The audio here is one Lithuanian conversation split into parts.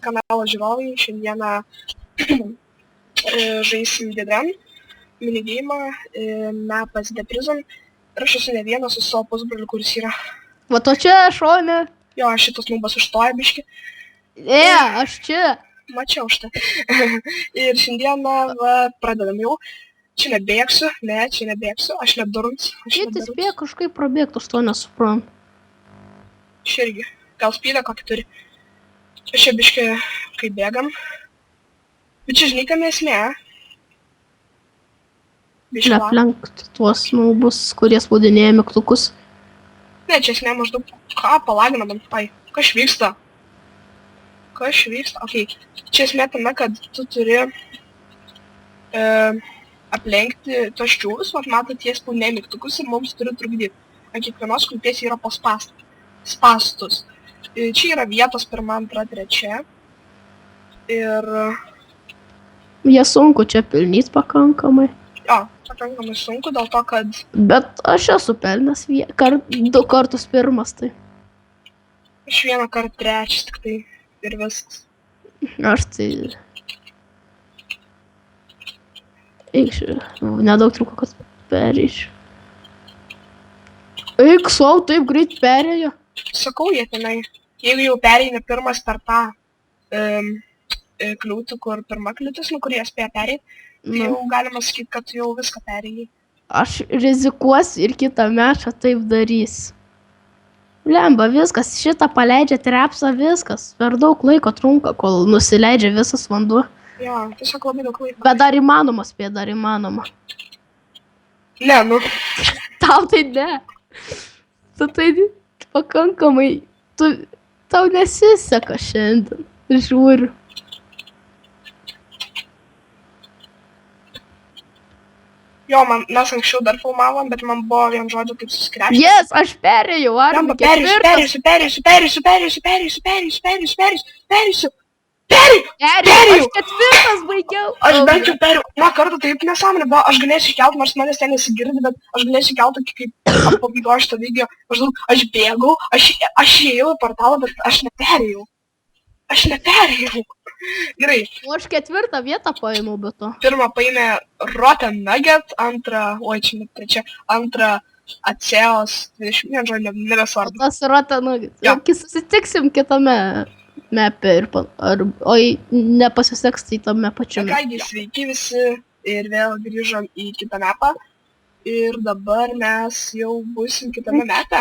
kanalo žiūrovai, šiandieną žaisim Didren, minigeimą, mapas The Prison. Ir aš esu ne vienas su savo pusbroliu, kuris yra. Va to čia, šone. Jo, šitas nubas užtoja biški. Aš čia. Mačiau šitą. Ir šiandieną pradedam jau. Čia nebėgsiu, aš nedurns. Jis spėjo kažkaip prabėgti, aš to nesuprantu. Aš irgi. Gal spydą kokį turi. Aš čia biški, kai bėgam. Bet čia žinai, kam esmė. Aplenkti tuos nubus, kurie spaudinėja mygtukus. Ne, čia esmė maždaug, ką palagina man. Ai, kas vyksta? Okei. Čia esmė tame, kad tu turi aplenkti tos ščiūvus, matot, jie spaudinėja mygtukus ir mums turi trukdyti. Ant kiekvienos krūties yra po spastus. Čia yra vietos 1, 2, 3. Ir... Jie sunku čia pelnyti pakankamai. Jo, pakankamai sunku dėl to, kad... Bet aš esu pelnęs 2 kartus pirmas, tai... Aš 1 kartą 3 tik tai ir viskas. Aš tai... Eikšiu, nedaug truko, kad perėšiu. Eik, sau taip greit perėjo. Sakau, jie tenai. Jeigu jau perėjai pirmas per tą kliūtį, kur pirma kliūtis, kurį jie spėjo perėti, tai jau galima sakyti, kad jau viską perėjai. Aš rizikuosiu ir kitą mečą taip darys. Lemba, viskas, šitą paleidžia trepsą, viskas. Per daug laiko trunka, kol nusileidžia visas vanduo. Jo, tiesiog labai daug laiko. Bet dar įmanoma. Ne, nu. Tau tai ne. Tu tai pakankamai, tau nesiseka šiandien, žiūriu. Jo, mes anksčiau dar filmavom, bet man buvo vien žodžiu kaip suskrežti. Yes, aš perėjau, Armi, ketvirtas. Perėsiu. Aš ketvirtas baigiau. Aš bent jau perėjau. Na, kartą taip nesąmonė buvo. Aš galėsiu kelti, nors manęs ten nesigirdi, bet aš galėsiu kelti kaip pabaigo šitą video. Aš bėgau, aš ėjau į portalą, bet aš neperėjau. Gerai. O aš 4. vietą paėmiau be to. Pirmą paėmė Rotten Nugget, antrą Aceos 20, žodžiu, nebesvarbu. Tas Rotten Nugget. Jo. Susitiksim kitame mepe ir nepasiseks tai tame pačiame. Kągi, sveiki visi ir vėl grįžom į kitą mepą. Ir dabar mes jau būsim kitame mepe.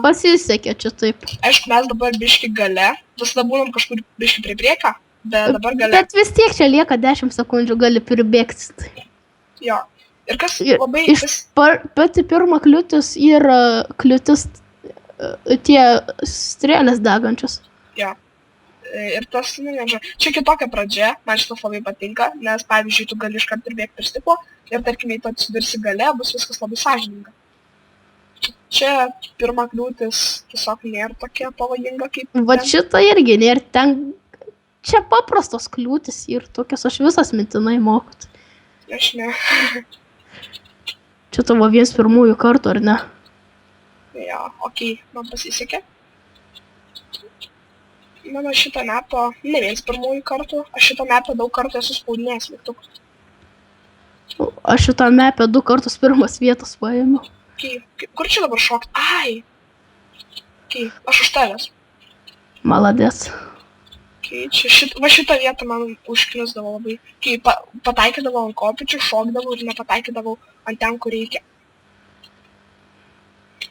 Pasisekė čia taip. Aišku, mes dabar biški gale. Visada būnam kažkur biški prie priekio, bet dabar gale. Bet vis tiek čia lieka 10 sekundžių, gali pribėgti. Jo. Ir kas labai... Pati pirma kliūtis yra kliūtis tie strėlės degančios. Jo. Ir tas, čia kitokia pradžia, man šitas labai patinka, nes pavyzdžiui, tu gali iškart ir bėgti per stiklo ir tarkim, jei tu atsidursi gale, bus viskas labai sąžininga. Čia pirma kliūtis tiesiog nėra tokia pavojinga kaip... Va šitą irgi nėra ten... Čia paprastos kliūtis ir tokios aš visas mintinai moku. Aš ne. Čia tavo vienas pirmųjų kartų, ar ne? Jo, okei, man pasisekė. Mano šitą mepą, ne vienas pirmųjų kartų, aš šitą mepą daug kartų esu spaudinėjęs mygtukus. Aš šitą mepę 2 kartus pirmas vietas paėmiau. Kur čia dabar šokti? Ai! Aš už tavęs. Maladės. Va šitą vietą man užknisdavo labai. Kai pataikydavau ant kopičių, šokdavau ir nepataikydavau ant ten, kur reikia.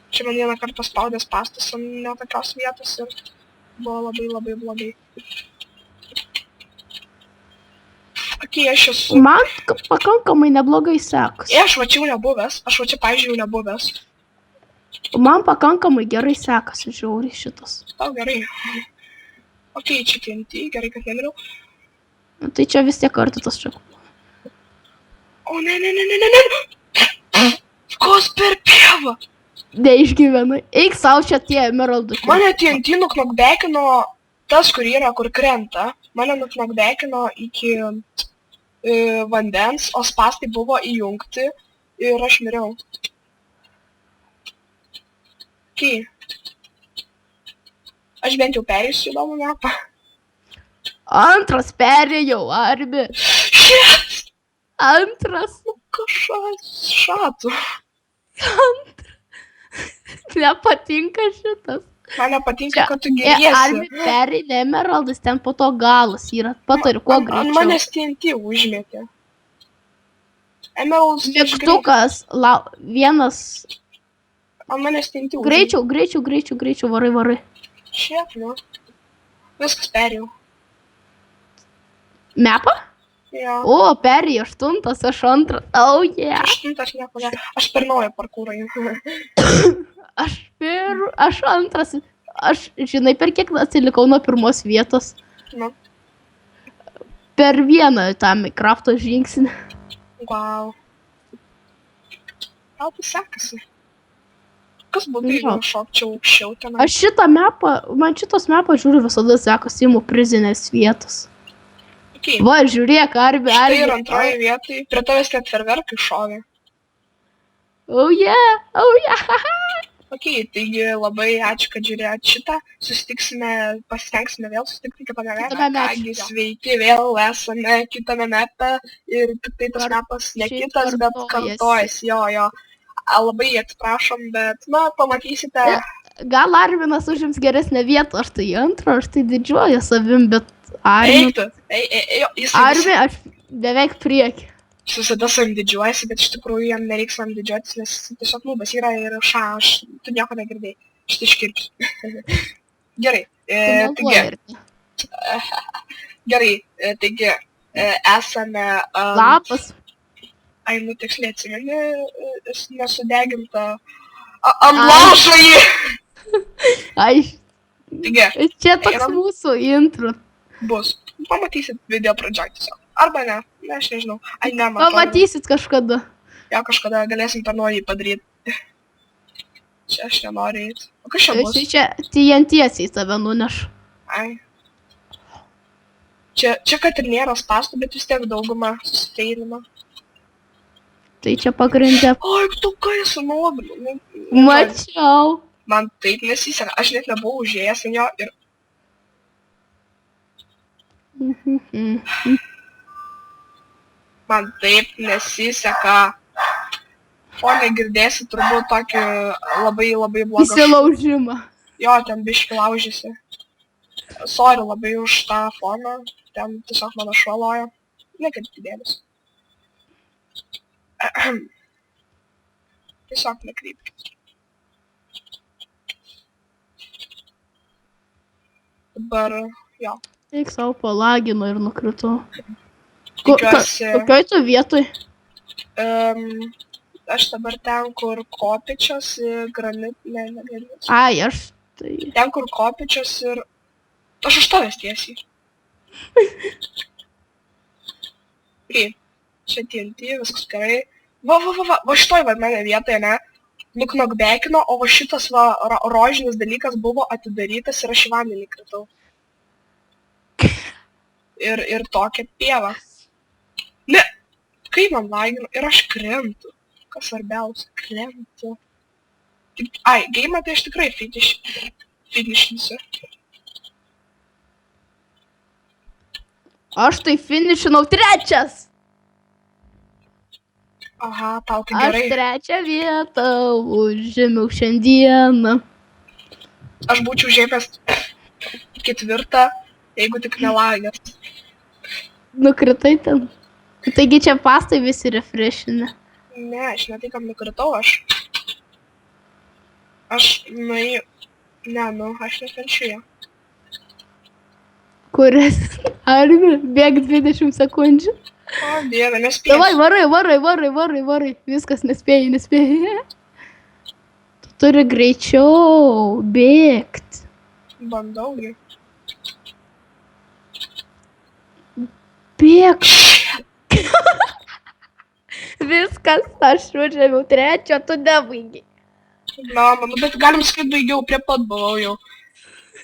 Čia man vieną kartą paspaudęs pastas ant netokios vietos ir... Buvo labai blogai. Aš esu... Man pakankamai neblogai sekas. Aš va čia jau nebuvęs. Aš va čia, pavyzdžiui, jau nebuvęs. Man pakankamai gerai sekasi, žiauriai šitas. Tau gerai. Čia TNT, gerai, kad nemiriau. Tai čia vis tiek kartu tas čia. O, ne. Kas per pievą? Neišgyvenai. Eik sau čia tie emeraldus. Mane TNT nuknokbekino tas, kur yra, kur krenta. Mane nuknokbekino iki vandens, o spastai buvo įjungti ir aš miriau. Aš bent jau perėsiu įdomų mapą. Antras perėjau, Arbi. Šit! Antras. Kažkas šatų. Nepatinka šitas. Man nepatinka, kad tu Arbi geriesi. perėjai Emeraldas, ten po to galas yra. Patari, kuo Ant greičiau. manęs TNT užmetė. Emeralds Mygtukas, vienas. Ant manęs TNT užmetė. Greičiau, varai. Šiek, nu. Viskas perėjau. Mepa? Jo. O, perėjai 8, aš 2. Oh, yeah. 8 nieko ne. Aš per naują parkūrą jau. Aš 2. Aš, žinai, per kiek atsilikau nuo 1 vietos. Nu. Per 1 tą Minecrafto žingsnį. Wow. Gal tai sekasi? Kas būtų, Jo. jeigu šokčiau aukščiau ten? Aš man šitos mapą žiūriu visada sekasi, imu prizinės vietos. Okay. Va, žiūrėk, Arbi. Štai ir antroje vietoje. Prie tavęs net ferverkai šovė. Oh, yeah. Ok, taigi labai ačiū, kad žiūrėjot šitą. Pasitengsime vėl susitikti kitame mepe. Kitame mepe, Kągi, jo. sveiki, vėl esame kitame mepe. Ir tik tai tas mepas ne šiaip kitas, bet kartojasi. kartojasi. Jo. Labai atsiprašom, bet, na, pamatysite. Gal Arvinas užims geresnę vietą, aš tai 2, aš tai didžiuoju savim, bet Arvi, Eiktu. Jis aš beveik prieki. visada savim didžiuojasi, bet iš tikrųjų jam nereiks savim didžiuotis, nes tiesiog nubas yra ir tu nieko negirdėjai. Štai iškirpsiu. Gerai. Taigi, esame... Lapas. Ai, nu tiksliai atsimeni, nesudeginta... Ant laužo jį! Ai, Taigi, čia toks einam. mūsų intro. bus. Pamatysit video pradžioj tiesiog. Arba ne, aš nežinau. Ai, ne, man atrodo. Pamatysit kažkada. Jo, kažkada galėsim per naują padaryti. Čia aš nenoriu eiti. O kas čia bus? Visi čia TNT-iai tave nuneš. Ai. Čia kad ir nėra spastų, bet vis tiek daugumą susifeilino. Tai čia pagrindė. Oi, tu ką esi nuobinu? Mačiau. Man taip nesiseka. Aš net nebuvau užėjęs ant jo ir... Man taip nesiseka. O negirdėsi turbūt tokį labai blogą... Įsilaužimą. Jo, ten biški laužėsi. Sorry labai už tą foną. Ten tiesiog mano šuo loja. Nekreipkite dėmesio. Tiesiog nekreipkite. Dabar, jo. Eik savo palagino ir nukritau. Tikiuosi... Kokioj tu vietoj? Aš dabar ten, kur kopičios ir ne granitas. Ai, aš tai... Ten, kur kopičios ir... Aš už tavęs tiesiai. Čia TNT, viskas gerai. Va šitoj va mane vietoje, ne? Nuknokbekino, o va šitas va rožinis dalykas buvo atidarytas ir aš į vandenį kritau. Ir tokia pieva. Ne! Kaip man lagino? Ir aš krentu. Kas svarbiausia? Krentu. Ai, geimą tai aš tikrai finishninsiu. Aš tai finishinau 3. Aha, tau tai Aš gerai. 3 vietą užėmiau šiandieną. Aš būčiau žėmęs 4, jeigu tik nelagęs. Nukritai ten. Taigi čia pastai visi refreshinė. Ne, aš ne tai, kam nukritau, aš nuėjau... Ne, aš nekenčiu. Kuris? Arvi, bėg 20 sekundžių. O, dieve, nespėsiu. Davai, varai. Viskas nespėjai. Tu turi greičiau bėgt. Bandau jį. Bėg. Viskas, aš užėmiau 3, tu nebaigi. Na, bet galim sakyti, baigiau, prie pat buvau jau.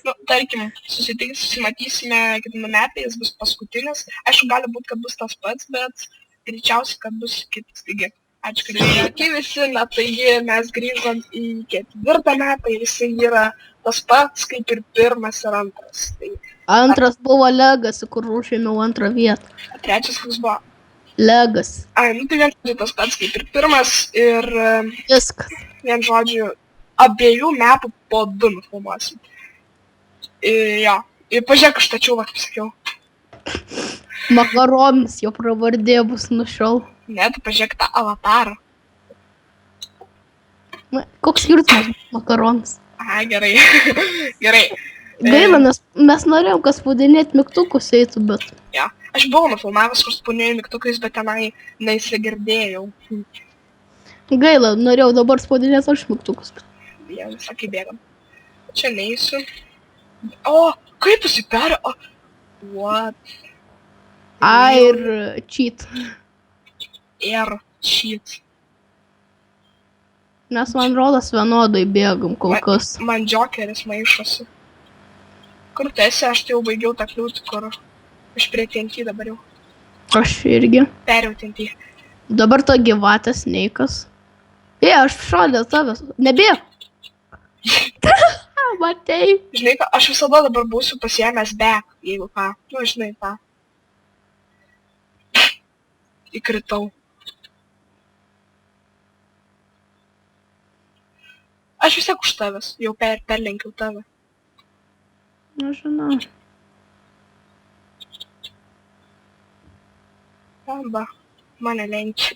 Nu, tarkim, susimatysime kitame metai, jis bus paskutinis. Aišku, gali būti, kad bus tas pats, bet greičiausiai, kad bus kitas. Taigi, ačiū, kad žiūrėjote visi, na taigi mes grįžom į 4 metą ir jisai yra tas pats, kaip ir 1 ir 2. Tai Antras buvo Legacy, kur užėmiau antrą vietą. Trečias koks buvo. Legacy. Ai, nu tai vien žodžiu tas pats kaip ir pirmas ir Viskas. vien žodžiu abiejų mepų po 2 nufilmuosim. Jo, ir pažiūrėk, aš tačiau, kaip sakiau. Makaronas, jo pravardė bus nuo šiol. Ne, tu pažiūrėk tą avatarą. Koks skirtumas makaronas? Aha, gerai. Gerai. Gaila, nes mes norėjom, kad spaudinėt mygtukus eitų, bet... Ja. Aš buvau nufilmavęs, kur spaudinėjau mygtukais, bet tenai neįsigirdėjau. Gaila, norėjau dabar spaudinėt aš mygtukus, bet... Jie sakai bėgam. Čia neįsiu. O, kaip jis įperė? What? Ir cheat. Ir cheat. Nes man rodos vienodai bėgam kol kas. Man Jokeris maišosi. Kur tu esi, aš tai jau baigiau tą kliūtį, kur aš prie TNT dabar jau. Aš irgi. Perėjau TNT. Dabar to gyvatės neikas. Aš šalia tavęs. Nebėg. Matei. Žinai, aš visada dabar būsiu pasiėmęs back, jeigu ką. Nu, žinai, ką. Įkritau. Aš vis tiek už tavęs, jau perlenkiau tave. Nežinau. Amba, mane lenkia.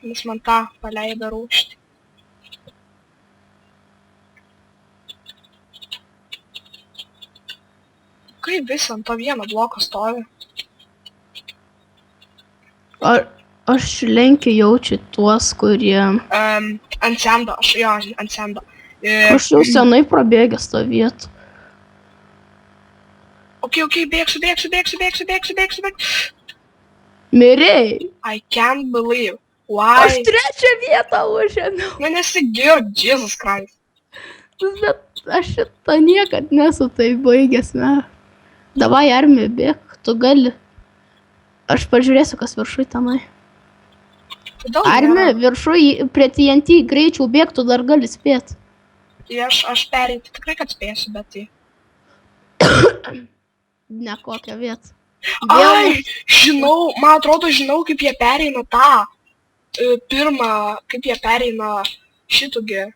Nes man tą paleido rūkštį. Kaip visi ant to vieno bloko stovi? Aš lenkiu jaučiu tuos, kurie... Ant sendo, ant sendo. Aš jau senai prabėgęs tą vietą. Ok, bėgsiu. Mirėjai. I can't believe. Why? Aš 3 vietą užėmiau. Nu nesigird, Jesus Christ. Bet aš šitą niekad nesu tai baigęs, ne. Davai, Armi, bėg, tu gali. Aš pažiūrėsiu, kas viršui tenai. Armi, viršui prie TNT greičiau bėg, tu dar gali spėt. Aš pereiti tikrai, kad spėsiu, bet tai... Ne kokią vietą. Ai, žinau, man atrodo, žinau, kaip jie pereina tą pirmą, kaip jie pereina šitugį.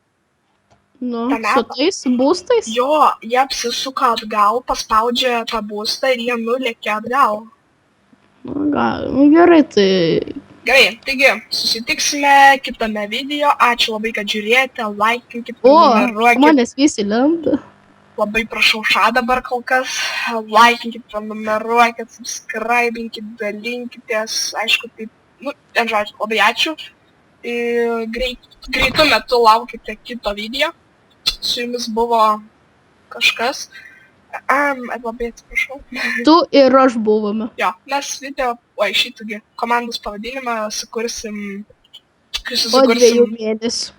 Nu, su tais būstais? Jo, jie apsisuka atgal, paspaudžia tą būstą ir jie nulekia atgal. Nu, gerai, tai... Gerai, taigi, susitiksime kitame video. Ačiū labai, kad žiūrėjote, laikinkit, prenumeruokit. Manęs visi lenda. Labai prašau dabar kol kas. Laikinkit, prenumeruokit, subscribinkit, dalinkitės. Aišku, taip, nu, ten žodžiu, labai ačiū. Greitu metu laukite kito video. Su jumis buvo kažkas. Labai atsiprašau. Tu ir aš buvome. Jo, mes video, šitągi komandos pavadinimą sukursim... Po 2 mėnesių.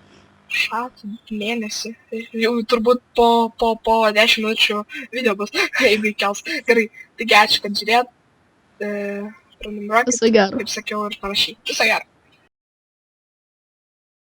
Mėnesį. Jau turbūt po 10 minučių video bus, jeigu įkels. Gerai, taigi ačiū, kad žiūrėt. Prenumeruokit, kaip sakiau, ir panašiai. Viso gero.